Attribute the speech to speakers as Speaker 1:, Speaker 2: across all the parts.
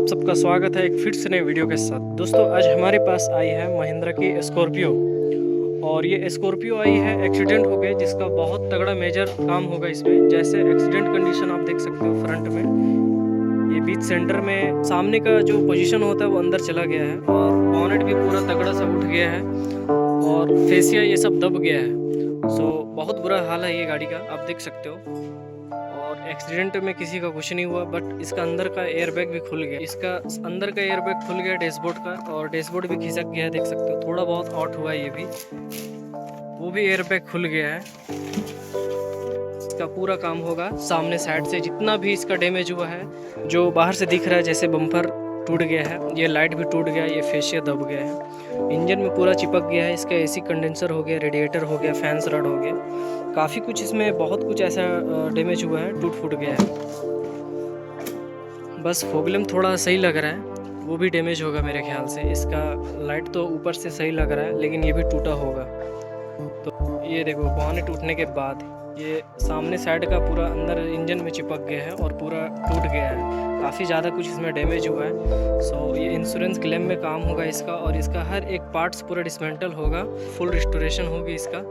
Speaker 1: सबका स्वागत है एक फिर से नए वीडियो के साथ। दोस्तों आज हमारे पास आई है महिंद्रा की स्कॉर्पियो और ये स्कॉर्पियो आई है एक्सीडेंट हो गया जिसका बहुत तगड़ा मेजर काम होगा इसमें। जैसे एक्सीडेंट कंडीशन आप देख सकते हो, फ्रंट में ये बीच सेंटर में सामने का जो पोजीशन होता है वो अंदर चला गया है और बॉनेट भी पूरा तगड़ा सा उठ गया है और फेसिया ये सब दब गया है। सो बहुत बुरा हाल है ये गाड़ी का, आप देख सकते हो। एक्सीडेंट में किसी का कुछ नहीं हुआ, बट इसका अंदर का एयरबैग भी खुल गया। इसका अंदर का एयरबैग खुल गया डैशबोर्ड का, और डैशबोर्ड भी खिसक गया है, देख सकते हो। थोड़ा बहुत आउट हुआ है, ये भी वो भी एयरबैग खुल गया है। इसका पूरा काम होगा सामने साइड से जितना भी इसका डैमेज हुआ है, जो बाहर से दिख रहा है जैसे बम्पर टूट गया है, ये लाइट भी टूट गया है, ये फेसिया दब गया है, इंजन में पूरा चिपक गया है, इसका एसी कंडेंसर हो गया, रेडिएटर हो गया, फैंस रड हो गया, काफ़ी कुछ इसमें बहुत कुछ ऐसा डैमेज हुआ है, टूट फूट गया है। बस फोगलम थोड़ा सही लग रहा है, वो भी डैमेज होगा मेरे ख्याल से। इसका लाइट तो ऊपर से सही लग रहा है लेकिन ये भी टूटा होगा। तो ये देखो बॉनेट टूटने के बाद ये सामने साइड का पूरा अंदर इंजन में चिपक गया है और पूरा टूट गया है, काफ़ी ज़्यादा कुछ इसमें डैमेज हुआ है। सो ये इंश्योरेंस क्लेम में काम होगा इसका, और इसका हर एक पार्ट्स पूरा डिसमेंटल होगा, फुल रिस्टोरेशन होगी इसका,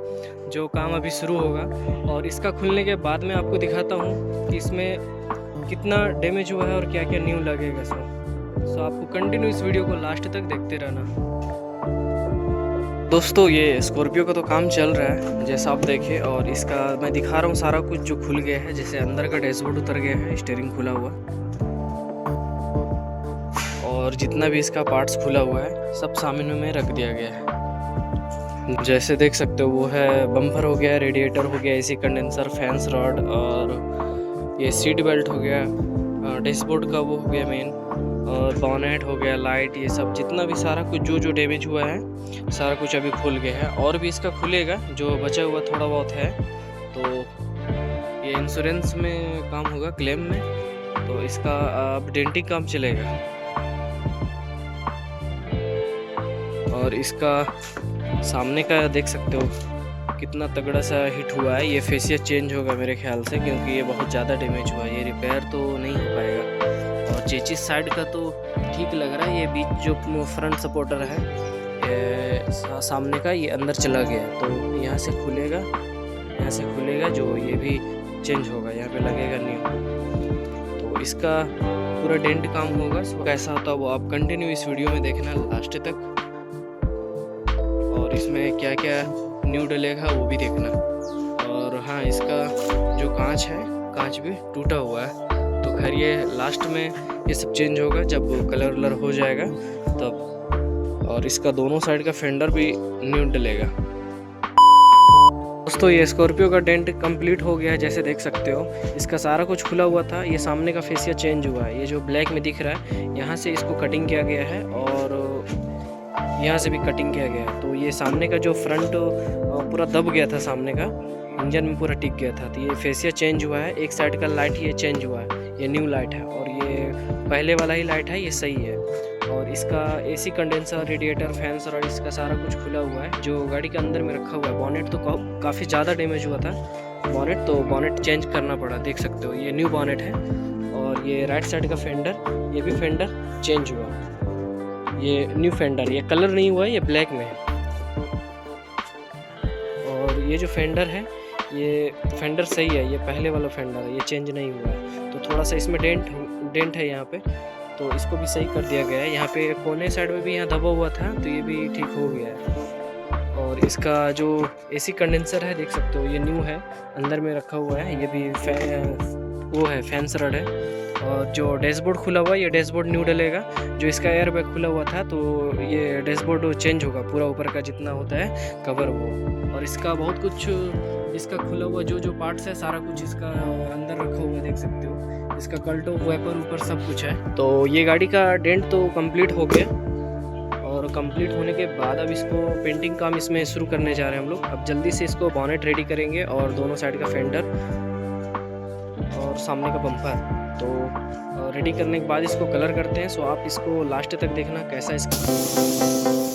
Speaker 1: जो काम अभी शुरू होगा। और इसका खुलने के बाद मैं आपको दिखाता हूँ कि इसमें कितना डैमेज हुआ है और क्या क्या न्यू लगेगा। सो आपको कंटिन्यू इस वीडियो को लास्ट तक देखते रहना। दोस्तों ये स्कॉर्पियो का तो काम चल रहा है जैसा आप देखें, और इसका मैं दिखा रहा हूँ सारा कुछ जो खुल गया है। जैसे अंदर का डैशबोर्ड उतर गया है, स्टीयरिंग खुला हुआ, और जितना भी इसका पार्ट्स खुला हुआ है सब सामने में रख दिया गया है। जैसे देख सकते हो वो है बम्पर हो गया, रेडिएटर हो गया, एसी कंडेंसर, फैंस रॉड, और ये सीट बेल्ट हो गया, डैशबोर्ड का वो हो गया मेन, और बॉनेट हो गया, लाइट, ये सब जितना भी सारा कुछ जो डैमेज हुआ है सारा कुछ अभी खुल गया है। और भी इसका खुलेगा, जो बचा हुआ थोड़ा बहुत है। तो ये इंश्योरेंस में काम होगा, क्लेम में, तो इसका अब डेंटिंग काम चलेगा। और इसका सामने का देख सकते हो कितना तगड़ा सा हिट हुआ है। ये फेसिया चेंज होगा मेरे ख्याल से, क्योंकि ये बहुत ज़्यादा डैमेज हुआ है, ये रिपेयर तो नहीं हो पाएगा। और चेचिस साइड का तो ठीक लग रहा है, ये बीच जो फ्रंट सपोर्टर है ये सामने का, ये अंदर चला गया, तो यहाँ से खुलेगा, यहाँ से खुलेगा, जो ये भी चेंज होगा, यहाँ पे लगेगा न्यू। तो इसका पूरा डेंट काम होगा। सो कैसा होता है वो आप कंटिन्यू इस वीडियो में देखना लास्ट तक, और इसमें क्या क्या न्यू डलेगा वो भी देखना। और हाँ, इसका जो कांच है, कांच भी टूटा हुआ है, तो खैर ये लास्ट में ये सब चेंज होगा जब कलर वलर हो जाएगा तब। और इसका दोनों साइड का फेंडर भी न्यू डलेगा। दोस्तों ये स्कॉर्पियो का डेंट कंप्लीट हो गया है, जैसे देख सकते हो। इसका सारा कुछ खुला हुआ था, ये सामने का फेसिया चेंज हुआ है, ये जो ब्लैक में दिख रहा है यहाँ से इसको कटिंग किया गया है, और यहाँ से भी कटिंग किया गया है। तो ये सामने का जो फ्रंट पूरा दब गया था, सामने का इंजन में पूरा टिक गया था, तो ये फेसिया चेंज हुआ है। एक साइड का लाइट ये चेंज हुआ है, ये न्यू लाइट है, और ये पहले वाला ही लाइट है, ये सही है। और इसका एसी कंडेंसर, रेडिएटर, फैंस और इसका सारा कुछ खुला हुआ है, जो गाड़ी के अंदर में रखा हुआ है। बॉनेट तो काफ़ी ज़्यादा डैमेज हुआ था बॉनेट, तो बॉनेट चेंज करना पड़ा, देख सकते हो ये न्यू बॉनेट है। और ये राइट साइड का फेंडर, ये भी फेंडर चेंज हुआ, ये न्यू फेंडर, ये कलर नहीं हुआ है, ये ब्लैक में है। और ये जो फेंडर है, ये फेंडर सही है, ये पहले वाला फेंडर है, ये चेंज नहीं हुआ है। तो थोड़ा सा इसमें डेंट है यहाँ पे, तो इसको भी सही कर दिया गया है। यहाँ पे कोने साइड में भी यहाँ दबा हुआ था, तो ये भी ठीक हो गया है। और इसका जो एसी कंडेंसर है, देख सकते हो ये न्यू है, अंदर में रखा हुआ है, ये भी वो है, फैंस रड है। और जो डैशबोर्ड खुला हुआ है, ये डैशबोर्ड न्यू डलेगा। जो इसका एयर बैग खुला हुआ था, तो ये डैशबोर्ड चेंज होगा, पूरा ऊपर का जितना होता है कवर वो। और इसका बहुत कुछ इसका खुला हुआ जो पार्ट्स है सारा कुछ इसका अंदर रखा हुआ है, देख सकते हो। इसका कल्टो, वाइपर, ऊपर सब कुछ है। तो ये गाड़ी का डेंट तो कंप्लीट हो गया, और कंप्लीट होने के बाद अब इसको पेंटिंग काम इसमें शुरू करने जा रहे हैं हम लोग। अब जल्दी से इसको बॉनेट रेडी करेंगे, और दोनों साइड का फेंडर और सामने का बम्पर, तो रेडी करने के बाद इसको कलर करते हैं। सो आप इसको लास्ट तक देखना कैसा इसका